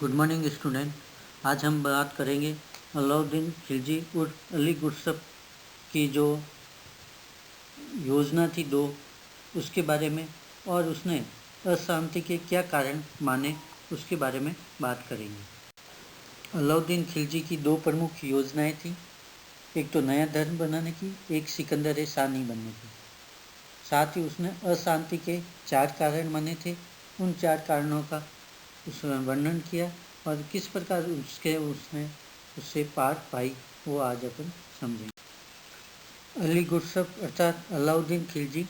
Good morning student. आज हम बात करेंगे अलाउद्दीन खिलजी उर्फ अली गुरसप की जो योजना थी दो, उसके बारे में, और उसने अशांति के क्या कारण माने उसके बारे में बात करेंगे। अलाउद्दीन खिलजी की दो प्रमुख योजनाएं थी, एक तो नया धर्म बनाने की, एक सिकंदर शानी बनने की। साथ ही उसने अशांति के 4 कारण माने थे। उन 4 कारणों का उसने वर्णन किया और किस प्रकार उसने उससे पार पाई, वो आज अपन समझेंगे। अली गुरसप अर्थात अलाउद्दीन खिलजी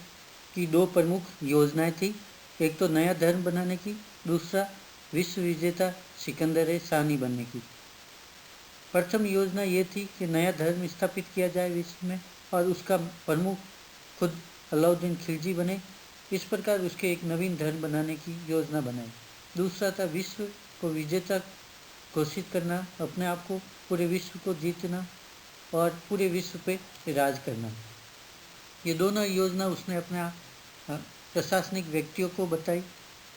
की दो प्रमुख योजनाएं थी, एक तो नया धर्म बनाने की, दूसरा विश्व विजेता सिकंदर शानी बनने की। प्रथम योजना ये थी कि नया धर्म स्थापित किया जाए विश्व में और उसका प्रमुख खुद अलाउद्दीन खिलजी बने। इस प्रकार उसके एक नवीन धर्म बनाने की योजना बनाई। दूसरा था विश्व को विजेता घोषित करना, अपने आप को पूरे विश्व को जीतना और पूरे विश्व पे राज करना। ये दोनों योजना उसने अपने प्रशासनिक व्यक्तियों को बताई।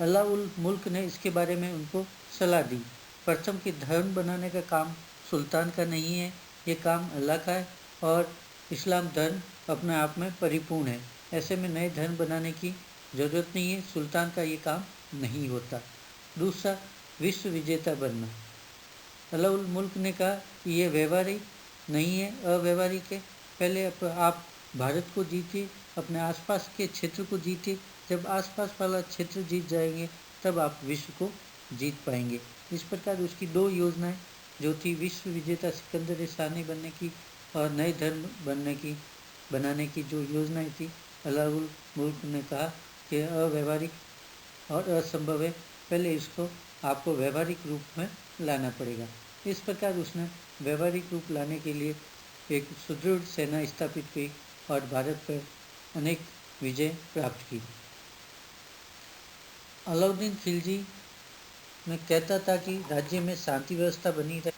अल्लाह उल मुल्क ने इसके बारे में उनको सलाह दी। प्रथम की धर्म बनाने का काम सुल्तान का नहीं है, ये काम अल्लाह का है और इस्लाम धर्म अपने आप में परिपूर्ण है। ऐसे में नए धर्म बनाने की ज़रूरत नहीं है, सुल्तान का ये काम नहीं होता। दूसरा, विश्व विजेता बनना। अल्लाह उल मुल्क ने कहा कि ये व्यवहारिक नहीं है, अव्यवहारिक है। पहले आप भारत को जीतिए, अपने आसपास के क्षेत्र को जीतिए। जब आसपास वाला क्षेत्र जीत जाएंगे तब आप विश्व को जीत पाएंगे। इस प्रकार उसकी दो योजनाएं जो थी, विश्व विजेता सिकंदर शानी बनने की और नए धर्म बनाने की जो योजनाएं थी, अल्लाह उल मुल्क ने कहा कि अव्यवहारिक और असंभव है, पहले इसको आपको व्यवहारिक रूप में लाना पड़ेगा। इस प्रकार उसने व्यवहारिक रूप लाने के लिए एक सुदृढ़ सेना स्थापित की और भारत पर अनेक विजय प्राप्त की। अलाउद्दीन खिलजी में कहता था कि राज्य में शांति व्यवस्था बनी रहे।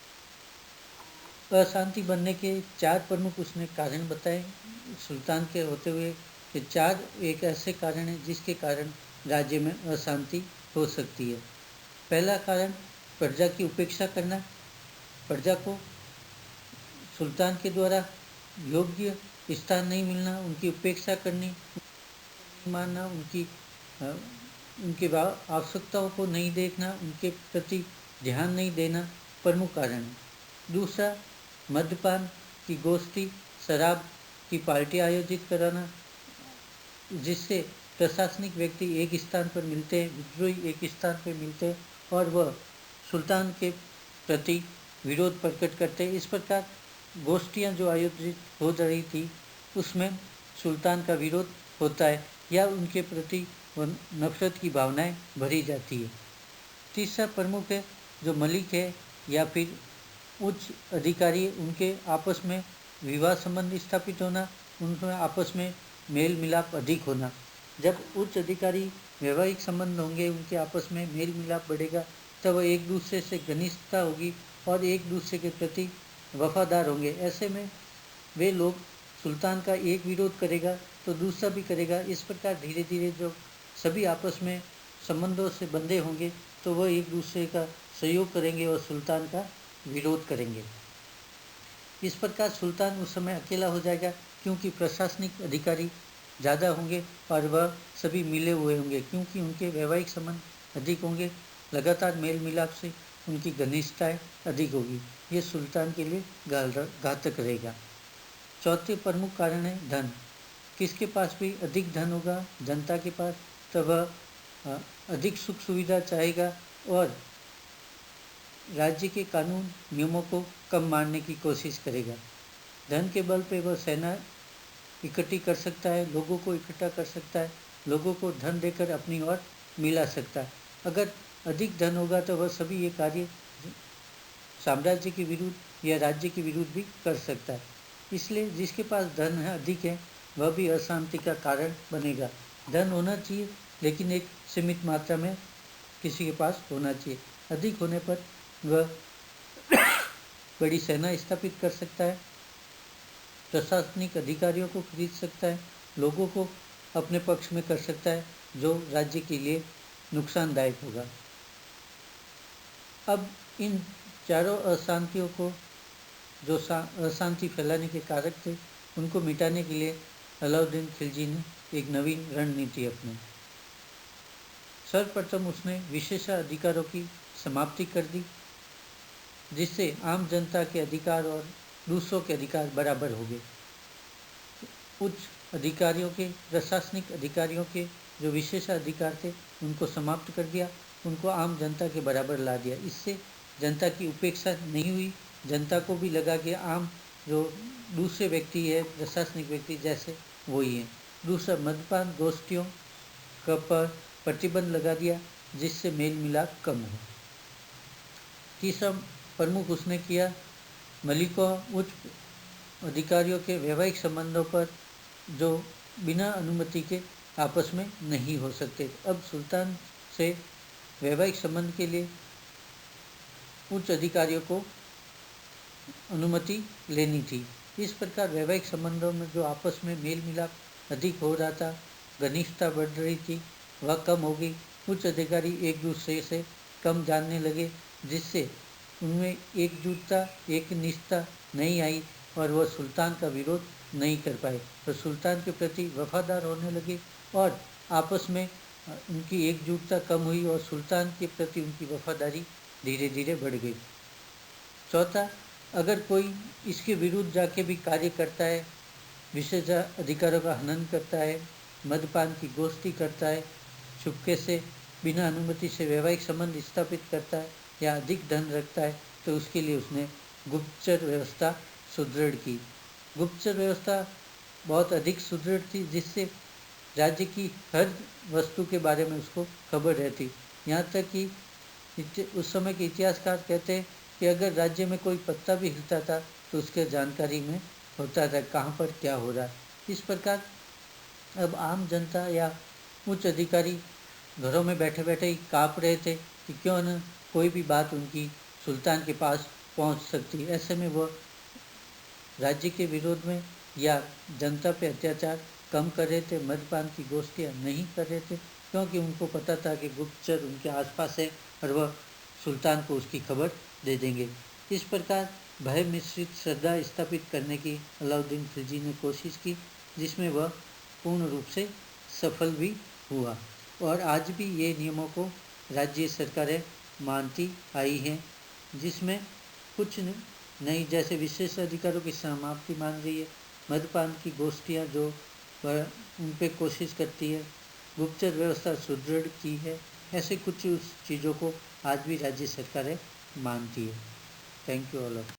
अशांति बनने के 4 प्रमुख उसने कारण बताए सुल्तान के होते हुए कि 4 एक ऐसे कारण हैं जिसके कारण राज्य में अशांति हो सकती है। पहला कारण, प्रजा की उपेक्षा करना। प्रजा को सुल्तान के द्वारा योग्य स्थान नहीं मिलना, उनकी उपेक्षा करनी, नहीं मानना, उनकी आवश्यकताओं को नहीं देखना, उनके प्रति ध्यान नहीं देना प्रमुख कारण है। दूसरा, मद्यपान की गोष्ठी, शराब की पार्टी आयोजित कराना, जिससे प्रशासनिक व्यक्ति एक स्थान पर मिलते हैं, विद्रोही एक स्थान पर मिलते हैं और वह सुल्तान के प्रति विरोध प्रकट करते हैं। इस प्रकार गोष्ठियाँ जो आयोजित हो रही थी उसमें सुल्तान का विरोध होता है या उनके प्रति नफरत की भावनाएं भरी जाती है। तीसरा प्रमुख है जो मलिक है या फिर उच्च अधिकारी, उनके आपस में विवाह संबंध स्थापित होना, उनमें आपस में मेल मिलाप अधिक होना। जब उच्च अधिकारी वैवाहिक संबंध होंगे, उनके आपस में मेल मिलाप बढ़ेगा, तब एक दूसरे से घनिष्ठता होगी और एक दूसरे के प्रति वफादार होंगे। ऐसे में वे लोग, सुल्तान का एक विरोध करेगा तो दूसरा भी करेगा। इस प्रकार धीरे धीरे जो सभी आपस में संबंधों से बंधे होंगे तो वह एक दूसरे का सहयोग करेंगे और सुल्तान का विरोध करेंगे। इस प्रकार सुल्तान उस समय अकेला हो जाएगा क्योंकि प्रशासनिक अधिकारी ज़्यादा होंगे और वह सभी मिले हुए होंगे, क्योंकि उनके वैवाहिक संबंध अधिक होंगे, लगातार मेल मिलाप से उनकी घनिष्ठताएँ अधिक होगी। ये सुल्तान के लिए घातक रहेगा। चौथे प्रमुख कारण है धन। किसके पास भी अधिक धन होगा, जनता के पास, तब वह अधिक सुख सुविधा चाहेगा और राज्य के कानून नियमों को कम मानने की कोशिश करेगा। धन के बल पे वह सेना इकट्ठी कर सकता है, लोगों को इकट्ठा कर सकता है, लोगों को धन देकर अपनी ओर मिला सकता है। अगर अधिक धन होगा तो वह सभी ये कार्य साम्राज्य के विरुद्ध या राज्य के विरुद्ध भी कर सकता है। इसलिए जिसके पास धन है, अधिक है, वह भी अशांति का कारण बनेगा। धन होना चाहिए लेकिन एक सीमित मात्रा में किसी के पास होना चाहिए। अधिक होने पर वह बड़ी सेना स्थापित कर सकता है, प्रशासनिक अधिकारियों को खरीद सकता है, लोगों को अपने पक्ष में कर सकता है, जो राज्य के लिए नुकसानदायक होगा। अब इन चारों अशांतियों को, जो अशांति फैलाने के कारक थे, उनको मिटाने के लिए अलाउद्दीन खिलजी ने एक नवीन रणनीति अपनाई। सर्वप्रथम उसने विशेषाधिकारों की समाप्ति कर दी, जिससे आम जनता के अधिकार और दूसरों के अधिकार बराबर हो गए। उच्च अधिकारियों के, प्रशासनिक अधिकारियों के जो विशेषाधिकार थे उनको समाप्त कर दिया, उनको आम जनता के बराबर ला दिया। इससे जनता की उपेक्षा नहीं हुई, जनता को भी लगा कि आम जो दूसरे व्यक्ति है, प्रशासनिक व्यक्ति जैसे वही है। दूसरा, मद्यपान गोष्ठियों पर प्रतिबंध लगा दिया, जिससे मेल मिलाप कम हो। तीसरा प्रमुख उसने किया, मलिकों उच्च अधिकारियों के वैवाहिक संबंधों पर जो बिना अनुमति के आपस में नहीं हो सकते। अब सुल्तान से वैवाहिक संबंध के लिए उच्च अधिकारियों को अनुमति लेनी थी। इस प्रकार वैवाहिक संबंधों में जो आपस में मेल मिलाप अधिक हो रहा था, घनिष्ठता बढ़ रही थी, वह कम हो गई। उच्च अधिकारी एक दूसरे से कम जानने लगे, जिससे उनमें एकजुटता, एकनिष्ठता नहीं आई और वह सुल्तान का विरोध नहीं कर पाए, तो सुल्तान के प्रति वफादार होने लगे और आपस में उनकी एकजुटता कम हुई और सुल्तान के प्रति उनकी वफादारी धीरे धीरे बढ़ गई। चौथा, अगर कोई इसके विरुद्ध जाके भी कार्य करता है, विशेष अधिकारों का हनन करता है, मद्यपान की गोष्ठी करता है, चुपके से बिना अनुमति से वैवाहिक संबंध स्थापित करता है या अधिक धन रखता है, तो उसके लिए उसने गुप्तचर व्यवस्था सुदृढ़ की। गुप्तचर व्यवस्था बहुत अधिक सुदृढ़ थी, जिससे राज्य की हर वस्तु के बारे में उसको खबर रहती। यहाँ तक कि उस समय के इतिहासकार कहते हैं कि अगर राज्य में कोई पत्ता भी हिलता था तो उसके जानकारी में होता था कहाँ पर क्या हो रहा है। इस प्रकार अब आम जनता या उच्च अधिकारी घरों में बैठे बैठे ही काँप रहे थे कि क्यों न कोई भी बात उनकी सुल्तान के पास पहुंच सकती। ऐसे में वह राज्य के विरोध में या जनता पे अत्याचार कम कर रहे थे, मद्यपान की गोष्ठियाँ नहीं कर रहे थे, क्योंकि उनको पता था कि गुप्तचर उनके आसपास है और वह सुल्तान को उसकी खबर दे देंगे। इस प्रकार भय मिश्रित श्रद्धा स्थापित करने की अलाउद्दीन खिलजी ने कोशिश की, जिसमें वह पूर्ण रूप से सफल भी हुआ और आज भी ये नियमों को राज्य सरकारें मानती आई हैं, जिसमें कुछ नहीं, जैसे विशेष अधिकारों की समाप्ति मान रही है, मद्यपान की गोष्ठियाँ जो वह उन पर कोशिश करती है, गुप्तचर व्यवस्था सुदृढ़ की है, ऐसे कुछ चीज़ों को आज भी राज्य सरकारें मानती है। Thank you all of.